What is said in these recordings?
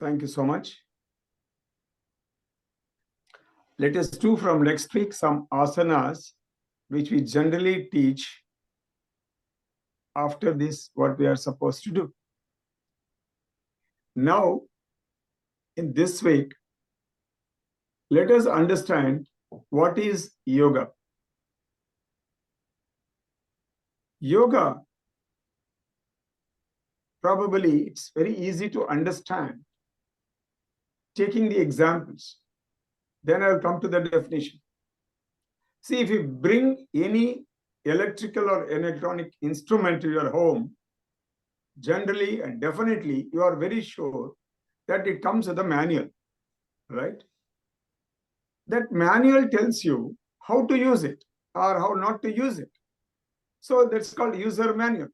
Thank you so much. Let us do from next week some asanas, which we generally teach after this, what we are supposed to do. Now, in this week, let us understand what is yoga. Yoga, probably it's very easy to understand. Taking the examples, then I'll come to the definition. See, if you bring any electrical or electronic instrument to your home, generally and definitely you are very sure that it comes with a manual, right? That manual tells you how to use it or how not to use it. So that's called user manual.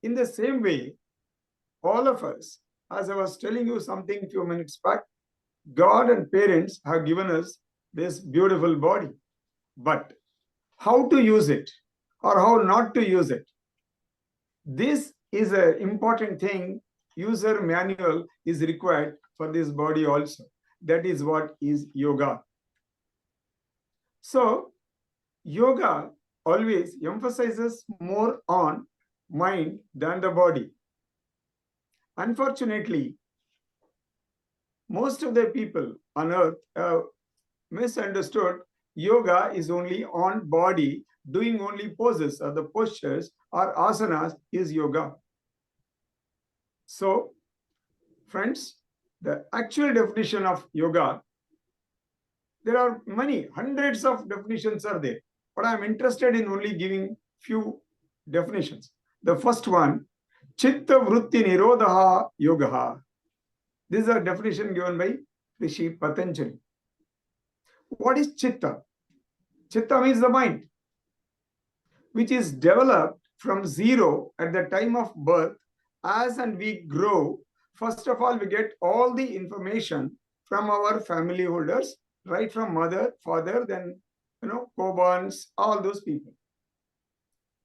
In the same way, all of us, as I was telling you something a few minutes back, God and parents have given us this beautiful body. But how to use it or how not to use it, this is an important thing. User manual is required for this body also. That is what is yoga. So, yoga always emphasizes more on mind than the body. Unfortunately, most of the people on earth have misunderstood yoga is only on body, doing only poses or the postures or asanas is yoga. So, friends, the actual definition of yoga, there are many, hundreds of definitions are there, but I'm interested in only giving few definitions. The first one, Chitta Vritti Nirodha Yoga. This is a definition given by Rishi Patanjali. What is Chitta? Chitta means the mind, which is developed from zero at the time of birth. As and we grow, first of all, we get all the information from our family holders, right from mother, father, then, co-borns, all those people.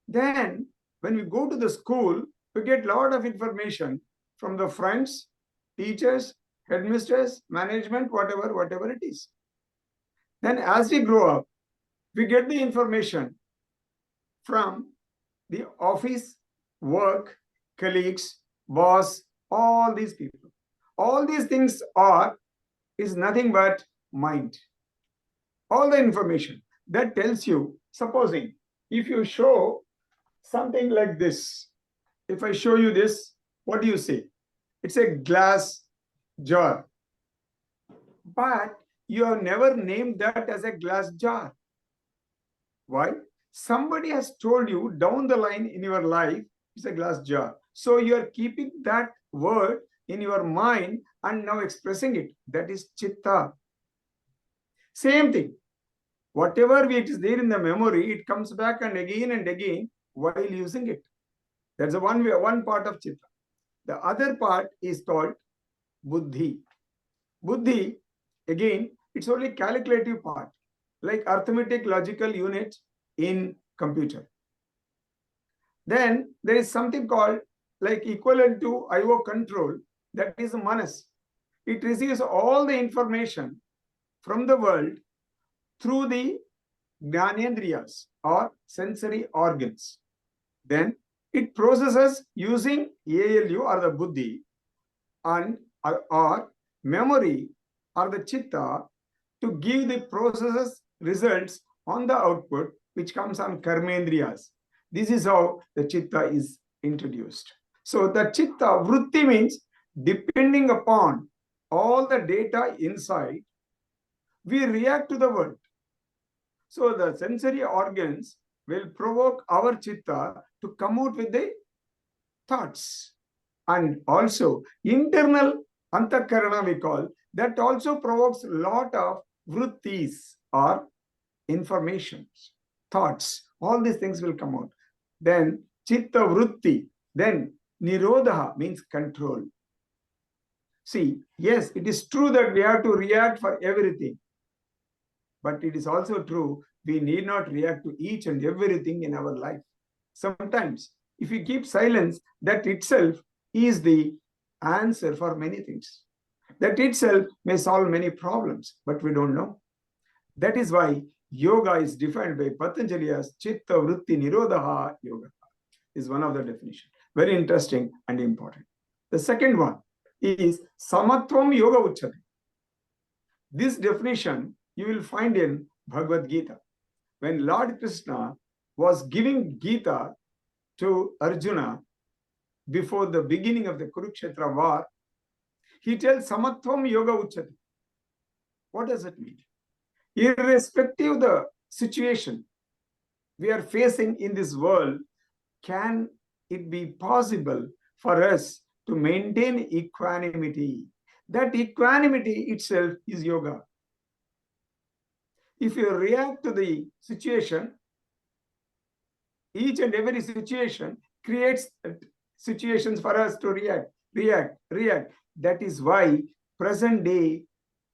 Then, when we go to the school, we get a lot of information from the friends, teachers, headmisters, management, whatever it is. Then as we grow up, we get the information from the office, work, colleagues, boss, all these people. All these things is nothing but mind. All the information that tells you, supposing if you show something like this, if I show you this, what do you say? It's a glass jar. But you have never named that as a glass jar. Why? Somebody has told you down the line in your life, it's a glass jar. So you are keeping that word in your mind and now expressing it. That is chitta. Same thing. Whatever it is there in the memory, it comes back and again while using it. That's the one part of chitta. The other part is called buddhi. Buddhi, again, it's only calculative part, like arithmetic logical unit in computer. Then there is something called like equivalent to IO control, that is manas. It receives all the information from the world through the jnanendriyas or sensory organs. Then it processes using ALU or the buddhi and or memory or the chitta to give the processes results on the output, which comes on karmendriyas. This is how the chitta is introduced. So the chitta vritti means depending upon all the data inside, we react to the world. So the sensory organs will provoke our chitta to come out with the thoughts. And also internal antakarana we call, that also provokes a lot of vrittis or informations, thoughts. All these things will come out. Then chitta vritti, then nirodha means control. See, yes, it is true that we have to react for everything. But it is also true, we need not react to each and everything in our life. Sometimes, if we keep silence, that itself is the answer for many things. That itself may solve many problems, but we don't know. That is why yoga is defined by Patanjali as Chitta Vritti Nirodha Yoga, is one of the definitions. Very interesting and important. The second one is Samatvam Yoga Uchyate. This definition you will find in Bhagavad Gita. When Lord Krishna was giving Gita to Arjuna before the beginning of the Kurukshetra war, he tells Samatvam Yoga Uchyate. What does it mean? Irrespective of the situation we are facing in this world, can it be possible for us to maintain equanimity? That equanimity itself is yoga. If you react to the situation, each and every situation creates situations for us to react. That is why present day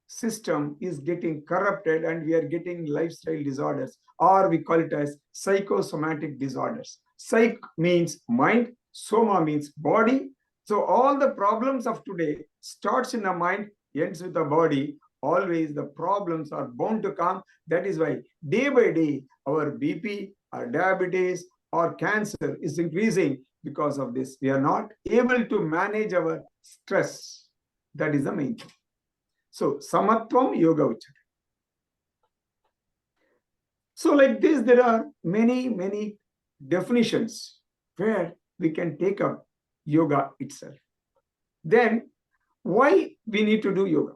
system is getting corrupted and we are getting lifestyle disorders, or we call it as psychosomatic disorders. Psych means mind, soma means body. So all the problems of today starts in the mind, ends with the body. Always the problems are bound to come. That is why day by day our BP, our diabetes, or cancer is increasing because of this. We are not able to manage our stress. That is the main thing. So, Samatvam Yoga Uchyate. So, like this, there are many definitions where we can take up yoga itself. Then, why we need to do yoga?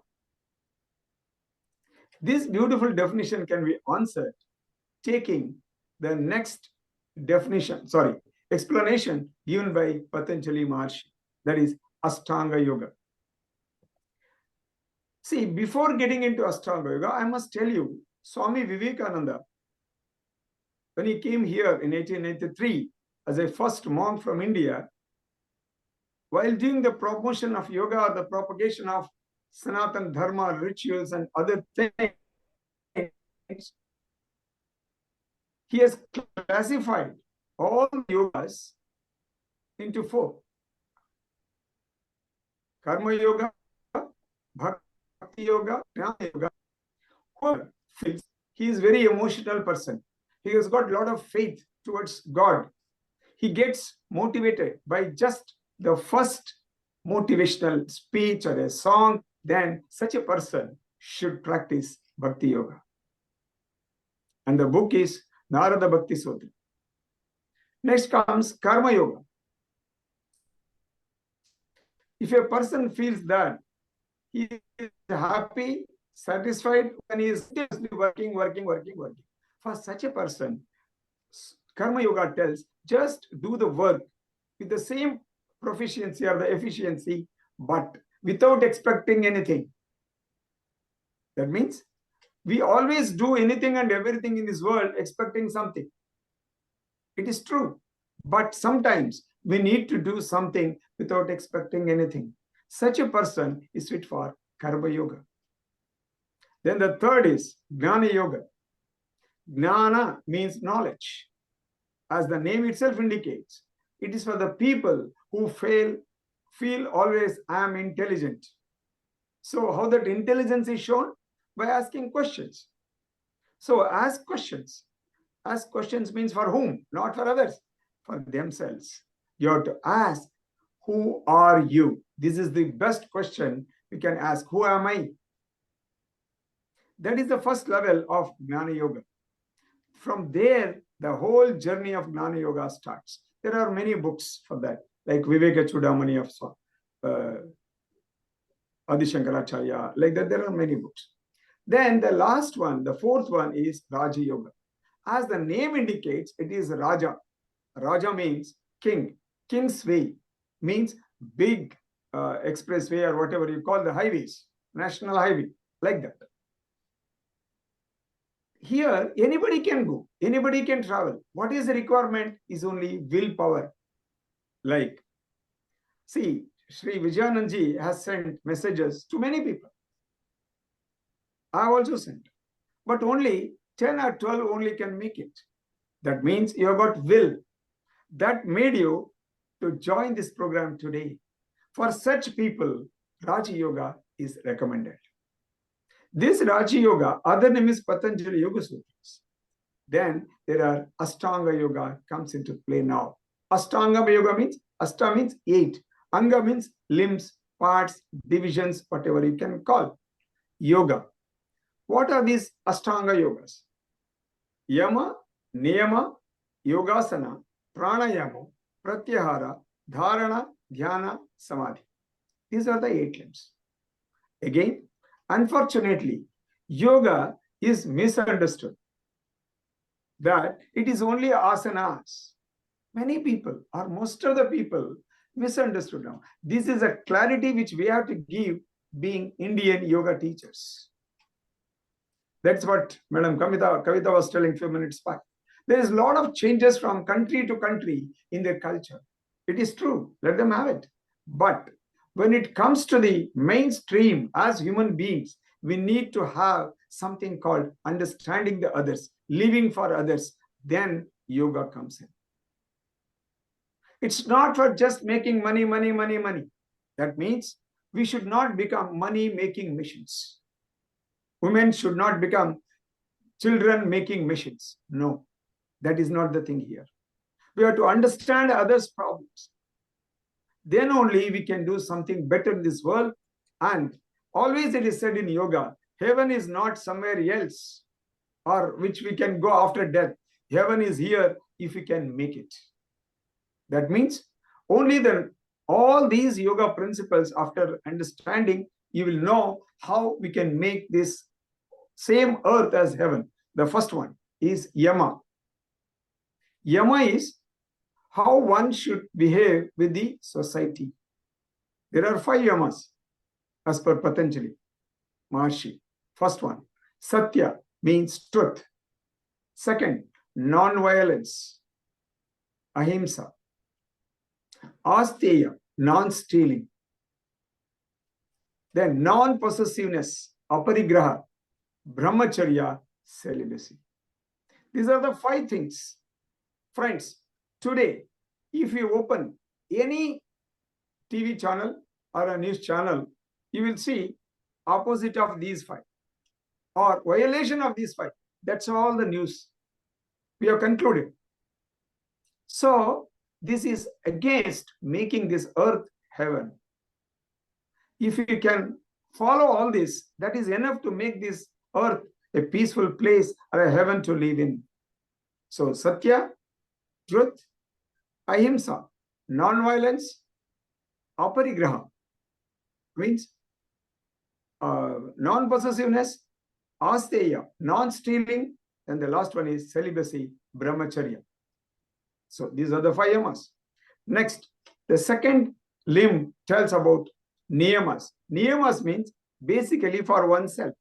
This beautiful definition can be answered taking the next explanation given by Patanjali Maharshi, that is Ashtanga Yoga. See, before getting into Ashtanga Yoga, I must tell you, Swami Vivekananda, when he came here in 1893 as a first monk from India, while doing the promotion of yoga or the propagation of Sanatana Dharma rituals and other things, he has classified all yogas into four. Karma Yoga, Bhakti Yoga, Jnana Yoga. Whoever feels he is a very emotional person, he has got a lot of faith towards God, he gets motivated by just the first motivational speech or a song, then such a person should practice Bhakti Yoga. And the book is Narada Bhakti Sutra. Next comes Karma Yoga. If a person feels that he is happy, satisfied when he is working, for such a person, Karma Yoga tells, just do the work with the same proficiency or the efficiency, but without expecting anything. That means we always do anything and everything in this world expecting something. It is true. But sometimes we need to do something without expecting anything. Such a person is fit for Karma Yoga. Then the third is Jnana Yoga. Jnana means knowledge. As the name itself indicates, it is for the people who feel always I am intelligent. So how that intelligence is shown? By asking questions. So ask questions. Ask questions means for whom? Not for others, for themselves. You have to ask, who are you? This is the best question we can ask. Who am I? That is the first level of Jnana Yoga. From there, the whole journey of Jnana Yoga starts. There are many books for that, like Viveka Chudamani of Adi Shankaracharya. Like that, there are many books. Then the last one, the fourth one is Raja Yoga. As the name indicates, it is Raja. Raja means king. King's way means big expressway or whatever you call the highways, national highway, like that. Here, anybody can go, anybody can travel. What is the requirement is only willpower. Like, see, Sri Vijayananji has sent messages to many people. I have also sent. But only 10 or 12 only can make it. That means you have got will. That made you to join this program today. For such people, Raja Yoga is recommended. This Raji Yoga, other name is Patanjali Yoga Sutras. Then there are Ashtanga Yoga comes into play now. Ashtanga Yoga means, Ashta means 8. Anga means limbs, parts, divisions, whatever you can call. Yoga. What are these Ashtanga Yogas? Yama, Niyama, Yogasana, Pranayama, Pratyahara, Dharana, Dhyana, Samadhi. These are the 8 limbs. Again, unfortunately, yoga is misunderstood. That it is only asanas. Many people, or most of the people, misunderstood now. This is a clarity which we have to give being Indian yoga teachers. That's what Madam Kavitha was telling a few minutes back. There is a lot of changes from country to country in their culture. It is true. Let them have it. But when it comes to the mainstream as human beings, we need to have something called understanding the others, living for others. Then yoga comes in. It's not for just making money, money, money, money. That means we should not become money-making machines. Women should not become children-making machines. No, that is not the thing here. We have to understand others' problems. Then only we can do something better in this world. And always it is said in yoga, heaven is not somewhere else or which we can go after death. Heaven is here if we can make it. That means only then all these yoga principles, after understanding, you will know how we can make this same earth as heaven. The first one is Yama. Yama is how one should behave with the society. There are 5 Yamas as per Patanjali Maharshi. First one, Satya means truth. Second, non-violence, Ahimsa. Asteya, non-stealing. Then non-possessiveness, Aparigraha. Brahmacharya, celibacy. These are the 5 things. Friends, today, if you open any TV channel or a news channel, you will see opposite of these 5 or violation of these 5. That's all the news. We have concluded. So, this is against making this earth heaven. If you can follow all this, that is enough to make this earth a peaceful place or a heaven to live in. So, Satya, truth, Ahimsa, non-violence, Aparigraha means non-possessiveness, Asteya, non-stealing, and the last one is celibacy, Brahmacharya. So these are the 5 yamas. Next, the second limb tells about niyamas. Niyamas means basically for oneself,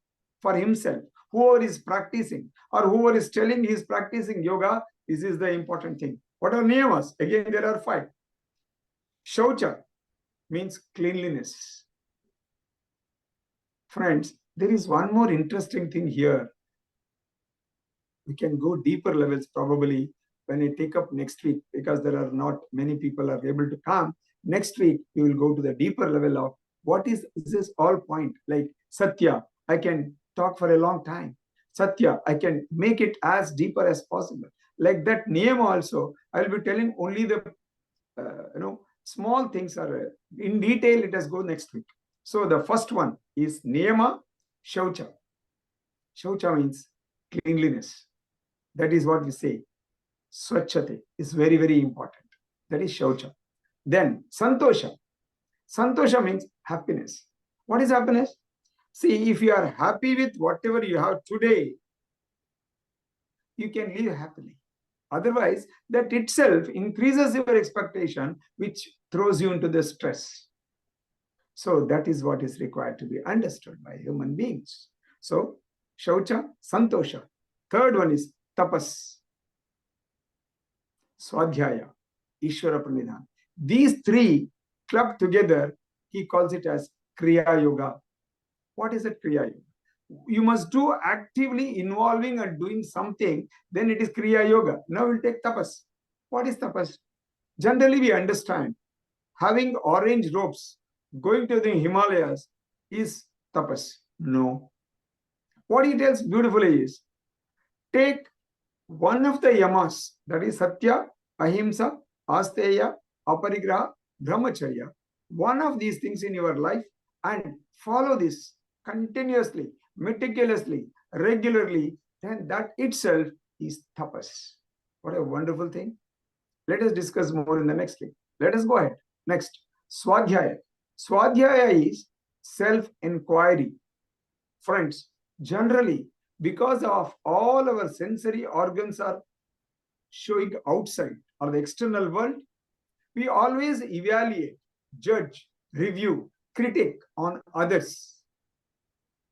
for himself. Whoever is practicing or whoever is telling he is practicing yoga, this is the important thing. What are niyamas? Again, there are 5. Shaucha means cleanliness. Friends, there is one more interesting thing here. We can go deeper levels probably when I take up next week, because there are not many people are able to come. Next week, we will go to the deeper level of what is this all point. Like Satya, I can talk for a long time. Satya, I can make it as deeper as possible. Like that niyama also, I will be telling only the small things are in detail. Let us go next week. So the first one is niyama, shaucha. Shaucha means cleanliness. That is what we say. Swachhate is very, very important. That is shaucha. Then santosha. Santosha means happiness. What is happiness? See, if you are happy with whatever you have today, you can live happily. Otherwise, that itself increases your expectation, which throws you into the stress. So that is what is required to be understood by human beings. So, shaucha, santosha. Third one is tapas. Swadhyaya, Ishvara Pranidhana. These 3 clubbed together, he calls it as Kriya Yoga. What is it, Kriya Yoga? You must do actively involving and doing something, then it is Kriya Yoga. Now we'll take tapas. What is tapas? Generally, we understand having orange robes, going to the Himalayas, is tapas. No. What he tells beautifully is, take one of the yamas, that is satya, ahimsa, asteya, aparigraha, brahmacharya, one of these things in your life, and follow this continuously, meticulously, regularly, then that itself is tapas. What a wonderful thing. Let us discuss more in the next week. Let us go ahead. Next, Swadhyaya. Swadhyaya is self-inquiry. Friends, generally, because of all our sensory organs are showing outside or the external world, we always evaluate, judge, review, critic on others.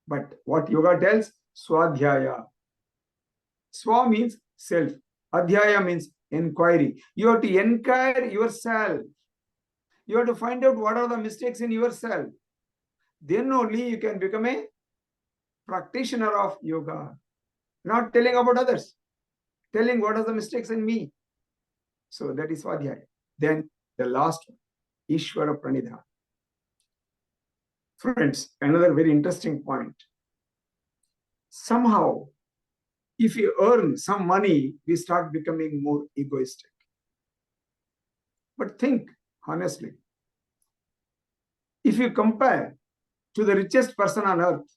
But what yoga tells, Swadhyaya. Swa means self. Adhyaya means inquiry. You have to inquire yourself. You have to find out what are the mistakes in yourself. Then only you can become a practitioner of yoga. Not telling about others, telling what are the mistakes in me. So that is Swadhyaya. Then the last one, Ishvara Pranidhana. Friends, another very interesting point. Somehow, if you earn some money, we start becoming more egoistic. But think honestly, if you compare to the richest person on earth,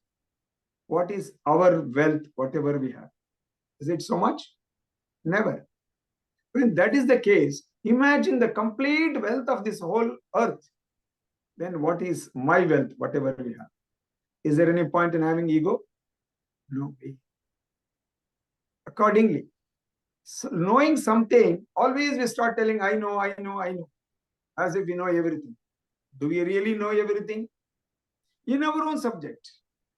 what is our wealth, whatever we have? Is it so much? Never. When that is the case, imagine the complete wealth of this whole earth. Then what is my wealth, whatever we have? Is there any point in having ego? No way. Accordingly, so knowing something, always we start telling, I know, I know, I know, as if we know everything. Do we really know everything? In our own subject.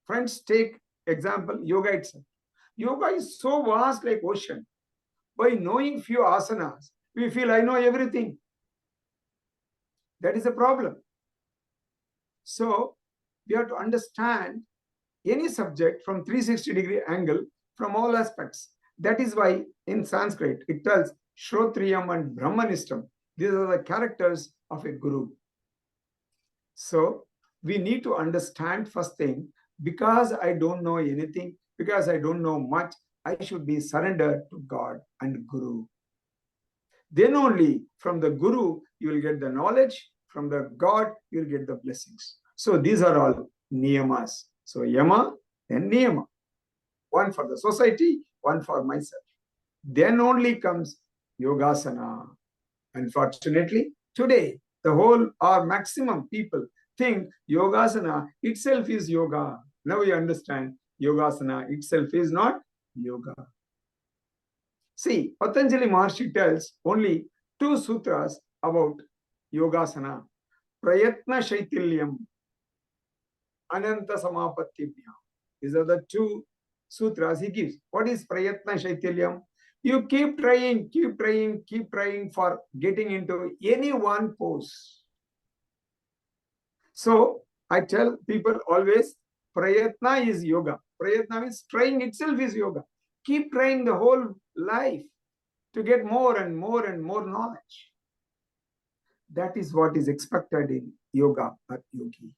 Friends, take example, yoga itself. Yoga is so vast like ocean. By knowing few asanas, we feel I know everything. That is a problem. So we have to understand any subject from 360-degree angle from all aspects. That is why in Sanskrit it tells Shrotriyam and Brahmanistam. These are the characters of a guru. So we need to understand first thing, because I don't know anything, because I don't know much, I should be surrendered to God and Guru. Then only from the Guru you will get the knowledge, from the God you will get the blessings. So these are all niyamas. So yama and niyama. One for the society, one for myself. Then only comes yogasana. Unfortunately, today, the whole or maximum people think yogasana itself is yoga. Now you understand, yogasana itself is not yoga. See, Patanjali Maharshi tells only 2 sutras about yogasana. Prayatna Shaitilyam, Ananta Samapatibhyam. These are the 2 sutras he gives. What is Prayatna Shaitilyam? You keep trying for getting into any one pose. So I tell people always, Prayatna is yoga. Prayatna means trying itself is yoga. Keep trying the whole life to get more and more and more knowledge. That is what is expected in yoga or yogi.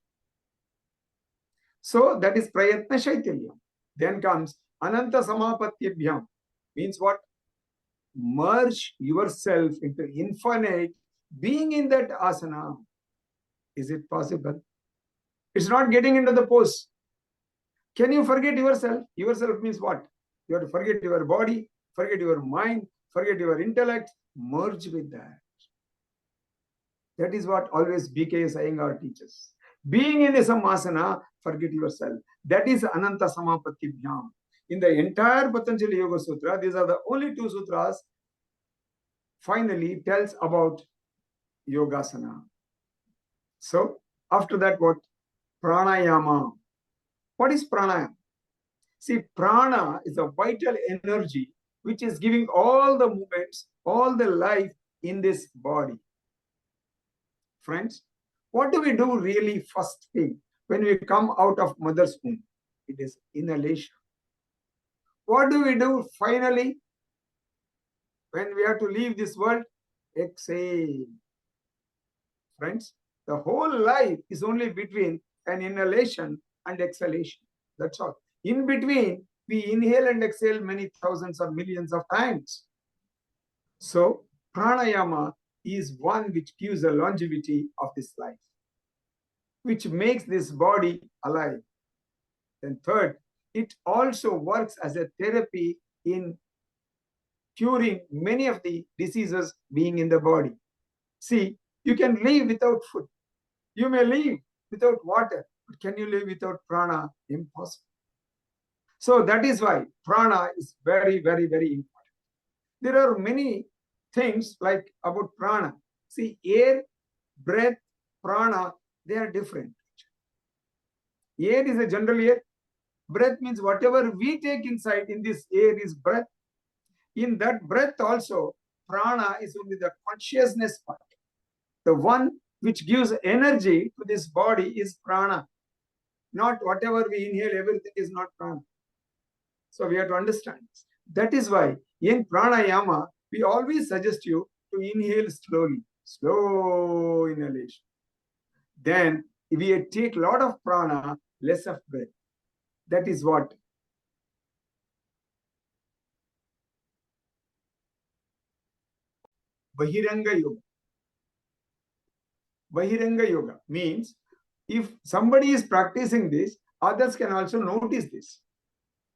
So that is Prayatna Shaitilyam. Then comes Ananta Samapatibhyam. Means what? Merge yourself into infinite being in that asana. Is it possible? It's not getting into the pose. Can you forget yourself? Yourself means what? You have to forget your body, forget your mind, forget your intellect, merge with that. That is what always BK Iyengar teaches. Being in some asana, forget yourself. That is Ananta Samapatibhyam. In the entire Patanjali Yoga Sutra, these are the only 2 sutras finally tells about yogasana. So after that, what? Pranayama. What is pranayama? See, prana is a vital energy which is giving all the movements, all the life in this body. Friends, what do we do really first thing when we come out of mother's womb? It is inhalation. What do we do finally when we have to leave this world? Exhale. Friends, the whole life is only between an inhalation and exhalation. That's all. In between, we inhale and exhale many thousands or millions of times. So, pranayama is one which gives the longevity of this life, which makes this body alive. Then third, it also works as a therapy in curing many of the diseases being in the body. See, you can live without food. You may live without water, but can you live without prana? Impossible. So that is why prana is very, very, very important. There are many things like about prana. See, air, breath, prana, they are different. Air is a general air. Breath means whatever we take inside in this air is breath. In that breath also, prana is only the consciousness part. The one which gives energy to this body is prana. Not whatever we inhale, everything is not prana. So we have to understand this. That is why in pranayama, we always suggest you to inhale slowly, slow inhalation. Then we take a lot of prana, less of breath. That is what Bahiranga Yoga. Bahiranga Yoga means if somebody is practicing this, others can also notice this.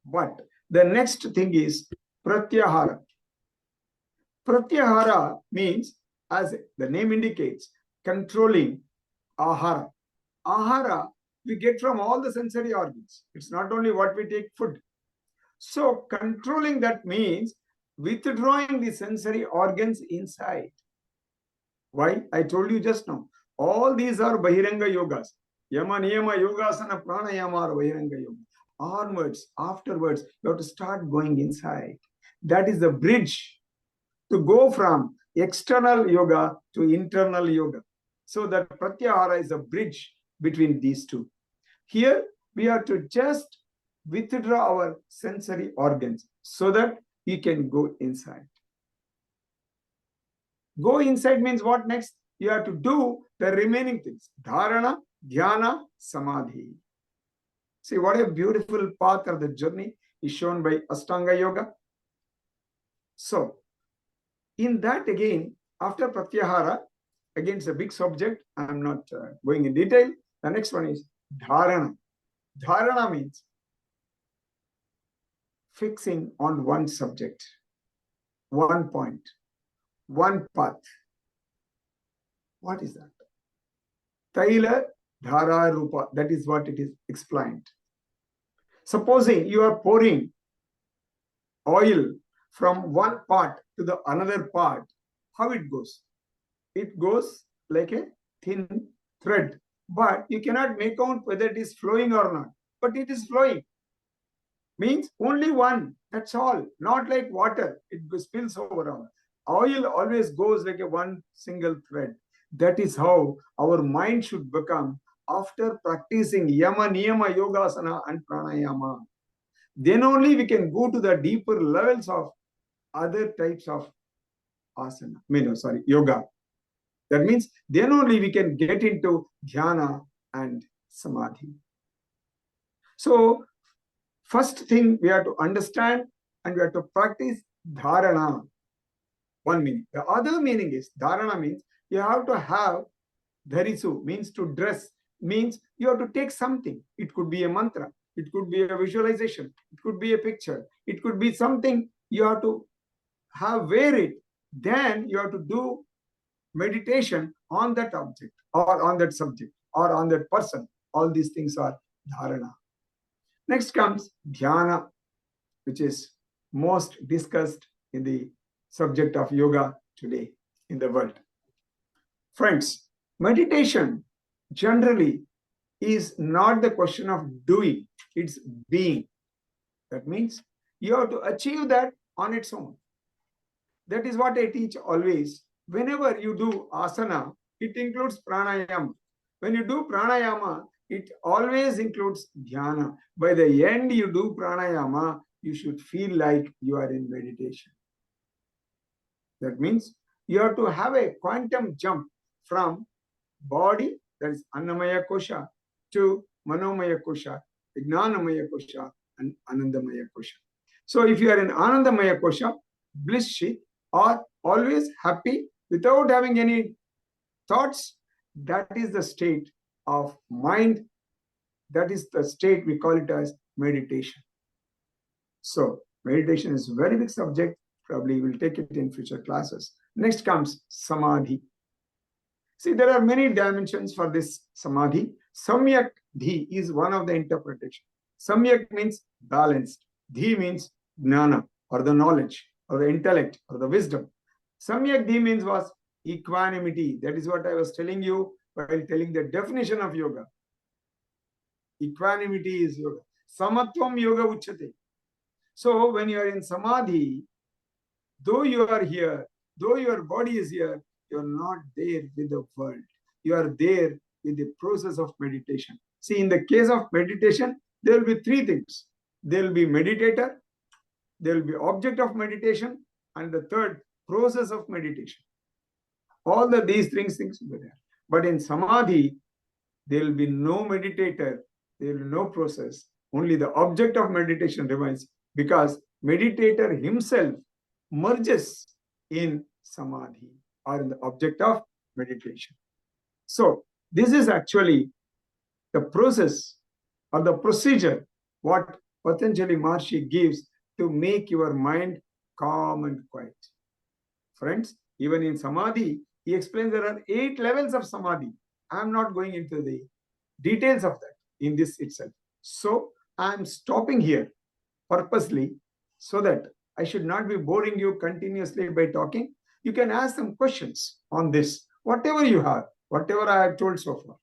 But the next thing is Pratyahara. Pratyahara means, as the name indicates, controlling ahara. Ahara we get from all the sensory organs. It's not only what we take food. So controlling that means withdrawing the sensory organs inside. Why? I told you just now. All these are Bahiranga Yogas. Yama, Niyama, Yogasana, Pranayama are Bahiranga Yoga. Onwards, afterwards, you have to start going inside. That is the bridge to go from external yoga to internal yoga. So that Pratyahara is a bridge between these two. Here, we have to just withdraw our sensory organs so that we can go inside. Go inside means what next? You have to do the remaining things. Dharana, Dhyana, Samadhi. See what a beautiful path of the journey is shown by Ashtanga Yoga. So, in that again, after Pratyahara, again it's a big subject. I'm not going in detail. The next one is Dharana. Dharana means fixing on one subject, one point, one path. What is that? Taila Dhara Rupa. That is what it is explained. Supposing you are pouring oil from one part to the another part, how it goes? It goes like a thin thread, but you cannot make out whether it is flowing or not. But it is flowing. Means only one. That's all. Not like water. It spills over. Oil always goes like a one single thread. That is how our mind should become after practicing Yama, Niyama, Yogasana and Pranayama. Then only we can go to the deeper levels of other types of asana. Yoga. That means then only we can get into dhyana and samadhi. So, first thing we have to understand and we have to practice dharana. One meaning. The other meaning is dharana means you have to have dharisu, means to dress, means you have to take something. It could be a mantra, it could be a visualization, it could be a picture, it could be something you have to wear it. Then you have to do meditation on that object or on that subject or on that person. All these things are dharana. Next comes dhyana, which is most discussed in the subject of yoga today in the world. Friends, meditation generally is not the question of doing, it's being. That means you have to achieve that on its own. That is what I teach always. Whenever you do asana, it includes pranayama. When you do pranayama, it always includes dhyana. By the end you do pranayama, you should feel like you are in meditation. That means you have to have a quantum jump from body, that is Annamaya Kosha, to Manomaya Kosha, Jnanamaya Kosha, and Anandamaya Kosha. So if you are in Anandamaya Kosha, bliss or always happy without having any thoughts, that is the state of mind. That is the state, we call it as meditation. So meditation is a very big subject. Probably we'll take it in future classes. Next comes Samadhi. See, there are many dimensions for this Samadhi. Samyak Dhi is one of the interpretations. Samyak means balanced. Dhi means jnana, or the knowledge, or the intellect, or the wisdom. Samyak Dhi means was equanimity. That is what I was telling you while telling the definition of yoga. Equanimity is yoga. Samatvam yoga uchate. So when you are in Samadhi, though you are here, though your body is here, you are not there with the world. You are there with the process of meditation. See, in the case of meditation, there will be three things. There will be meditator, there will be object of meditation, and the third, process of meditation. All these things will be there. But in Samadhi, there will be no meditator, there will be no process. Only the object of meditation remains, because meditator himself merges in Samadhi, or in the object of meditation. So this is actually the process or the procedure what Patanjali Maharshi gives to make your mind calm and quiet. Friends, even in Samadhi, he explains there are 8 levels of Samadhi. I am not going into the details of that in this itself. So I am stopping here purposely so that I should not be boring you continuously by talking. You can ask some questions on this, whatever you have, whatever I have told so far.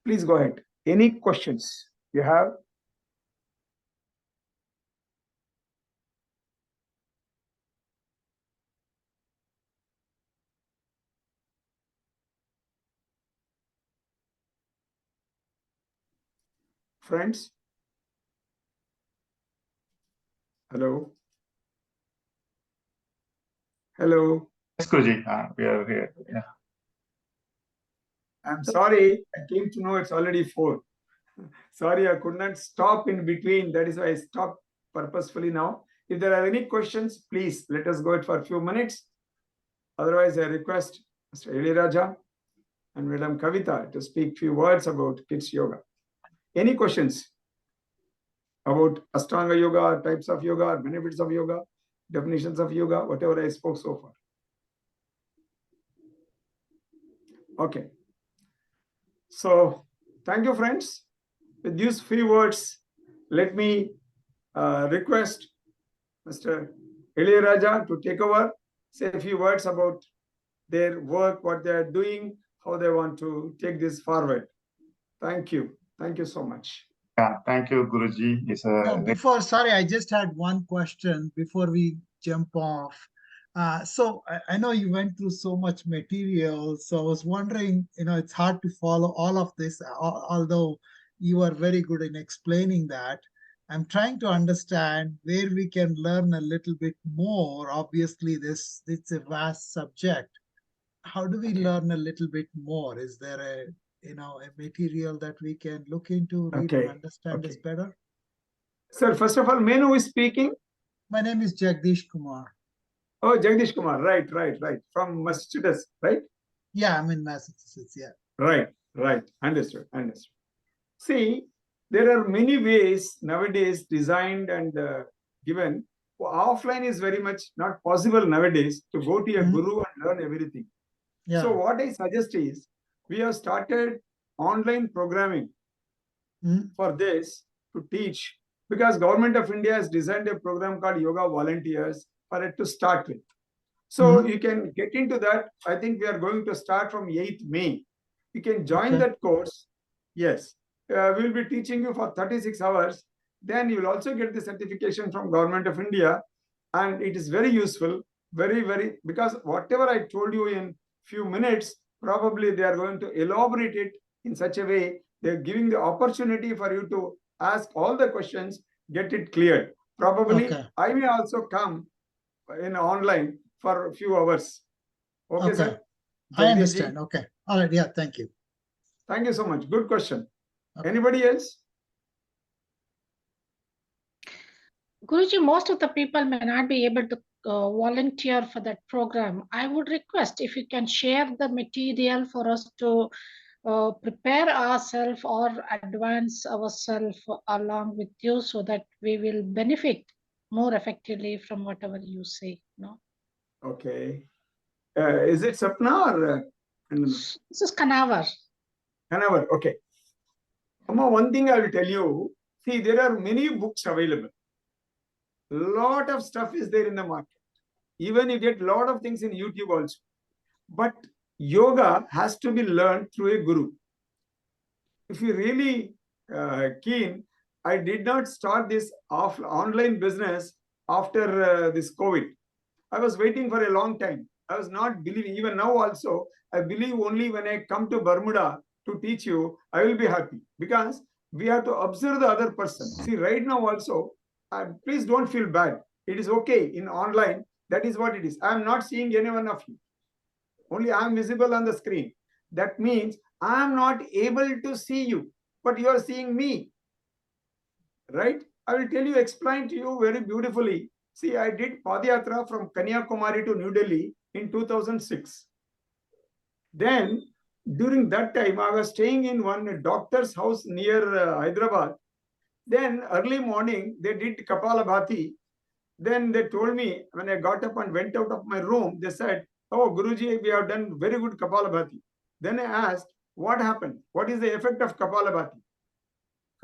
Please go ahead. Any questions you have? Friends? Hello? Hello? Yes, Guruji, we are here. Yeah. I'm sorry, I came to know it's already 4. Sorry, I could not stop in between. That is why I stopped purposefully now. If there are any questions, please let us go it for a few minutes. Otherwise, I request Mr. Ilayaraja and Madam Kavitha to speak few words about kids yoga. Any questions about Ashtanga yoga, types of yoga, benefits of yoga, definitions of yoga, whatever I spoke so far? Okay. So, thank you, friends. With these few words, let me request Mr. Ilayaraja to take over, say a few words about their work, what they are doing, how they want to take this forward. Thank you. Thank you so much. Yeah, thank you, Guruji. Sorry, I just had one question before we jump off. So I know you went through so much material, so I was wondering, it's hard to follow all of this, although you are very good in explaining that. I'm trying to understand where we can learn a little bit more. Obviously, it's a vast subject. How do we learn a little bit more? Is there a material that we can look into, read and understand this better? Sir, first of all, may I know who is speaking? My name is Jagdish Kumar. Oh, Jagdish Kumar, right. From Massachusetts, right? Yeah, I'm in Massachusetts, yeah. Right. Understood. See, there are many ways nowadays designed and given. Offline is very much not possible nowadays to go to a guru and learn everything. Yeah. So what I suggest is, we have started online programming for this to teach, because Government of India has designed a program called Yoga Volunteers for it to start with. So you can get into that. I think we are going to start from 8th May. You can join that course. Yes. We'll be teaching you for 36 hours. Then you will also get the certification from Government of India. And it is very useful, very, because whatever I told you in few minutes, probably they are going to elaborate it in such a way, they're giving the opportunity for you to ask all the questions, get it cleared. Probably I may also come in online for a few hours. Okay, sir? I Jagdish ji? understand. Okay. All right. Yeah. Thank you. Thank you so much. Good question. Okay. Anybody else? Guruji, most of the people may not be able to volunteer for that program. I would request if you can share the material for us to prepare ourselves or advance ourselves along with you so that we will benefit more effectively from whatever you say. No? Okay. Is it Sapna or This is Kanavar. Hanover? Okay. Amma, one thing I will tell you. See, there are many books available. Lot of stuff is there in the market. Even you get lot of things in YouTube also. But yoga has to be learned through a guru. If you really keen, I did not start this online business after this COVID. I was waiting for a long time. I was not believing. Even now also, I believe only when I come to Bermuda to teach you, I will be happy. Because we have to observe the other person. See, right now also, please don't feel bad. It is okay in online. That is what it is. I am not seeing any one of you. Only I am visible on the screen. That means I am not able to see you, but you are seeing me. Right? I will tell you, explain to you very beautifully. See, I did Padayatra from Kanyakumari to New Delhi in 2006. Then, during that time, I was staying in one doctor's house near Hyderabad. Then, early morning, they did Kapalabhati. Then they told me, when I got up and went out of my room, they said, "Oh, Guruji, we have done very good Kapalabhati." Then I asked, what happened? What is the effect of Kapalabhati?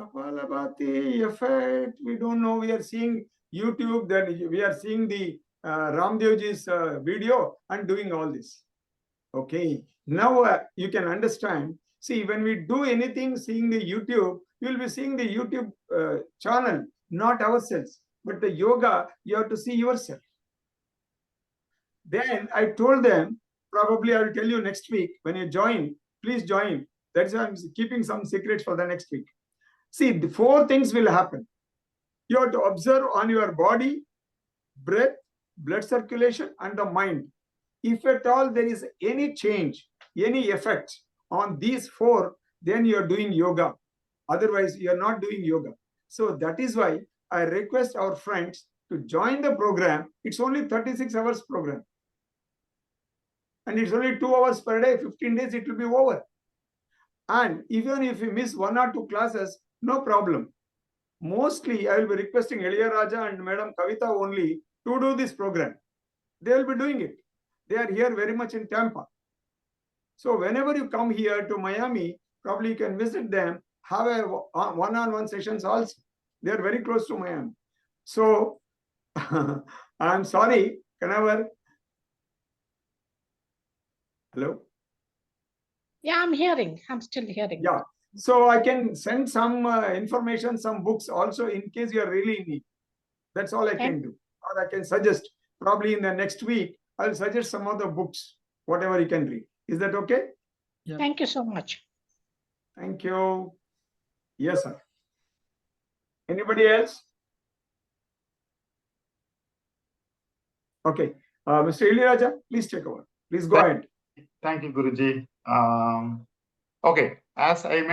Kapalabhati effect, we don't know. We are seeing YouTube, then we are seeing the Ramdevji's video and doing all this. Okay, now you can understand. See, when we do anything seeing the YouTube, you will be seeing the YouTube channel, not ourselves. But the yoga, you have to see yourself. Then I told them, probably I will tell you next week when you join, please join. That's why I'm keeping some secrets for the next week. See, the 4 things will happen. You have to observe on your body, breath, blood circulation, and the mind. If at all there is any change, any effect on these 4, then you are doing yoga. Otherwise, you are not doing yoga. So that is why I request our friends to join the program. It's only 36 hours program. And it's only 2 hours per day, 15 days, it will be over. And even if you miss 1 or 2 classes, no problem. Mostly, I will be requesting Ilayaraja and Madam Kavitha only to do this program. They will be doing it. They are here very much in Tampa. So whenever you come here to Miami, probably you can visit them, have a one-on-one sessions also. They are very close to Miami. So I'm sorry, Kanavar. Hello? Yeah, I'm hearing. I'm still hearing. Yeah. So I can send some information, some books also in case you are really in need. That's all I can do. Or I can suggest, probably in the next week, I'll suggest some of the books, whatever you can read. Is that okay? Yeah. Thank you so much. Thank you. Yes, sir. Anybody else? Okay. Mr. Ilayaraja, please take over. Please go ahead. Thank you, Guruji. Okay, as I mentioned.